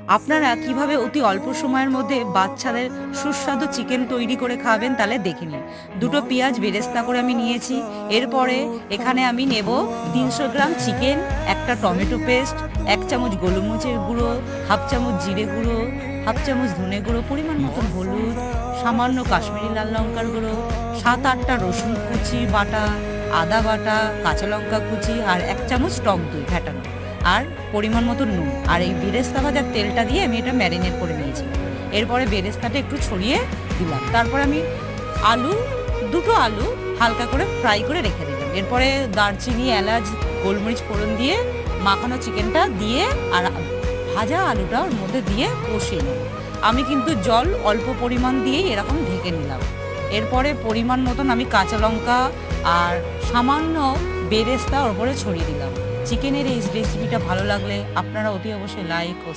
আপনারা কিভাবে অতি অল্প সময়ের মধ্যে বাচ্চাদের সুস্বাদু চিকেন তৈরি করে খাওয়াবেন তাহলে দেখে নিন। দুটো পেঁয়াজ বেরেস্তা করে আমি নিয়েছি। এরপরে এখানে আমি নেব ৩০০ গ্রাম চিকেন, একটা টমেটো পেস্ট, ১ চামচ গোলমরিচের গুঁড়ো, হাফ চামচ জিরে গুঁড়ো, হাফ চামচ ধনে গুঁড়ো, পরিমাণ মতন হলুদ, সামান্য কাশ্মীরি লাল লঙ্কার গুঁড়ো, ৭-৮টা রসুন কুচি বাটা, আদা বাটা, কাঁচা লঙ্কা কুচি আর ১ চামচ টক দই ফ্যাটানো, আর পরিমাণ মতো নুন। আর এই বেরেস্তা ভাজার তেলটা দিয়ে আমি এটা ম্যারিনেট করে নিয়েছি। এরপরে বেরেস্তাটা একটু ছড়িয়ে দিলাম। তারপর আমি আলু, দুটো আলু হালকা করে ফ্রাই করে রেখে দিলাম। এরপরে দারচিনি, এলাচ, গোলমরিচ ফোড়ন দিয়ে মাখানো চিকেনটা দিয়ে আর ভাজা আলুটা ওর মধ্যে দিয়ে কষিয়ে নেব। আমি কিন্তু জল অল্প পরিমাণ দিয়েই এরকম ঢেকে নিলাম। এরপরে পরিমাণ মতন আমি কাঁচা লঙ্কা আর সামান্য বেরেস্তা ওর উপরে ছড়িয়ে দিলাম। চিকেনের এই রেসিপিটা ভালো লাগলে আপনারা অতি অবশ্যই লাইক ও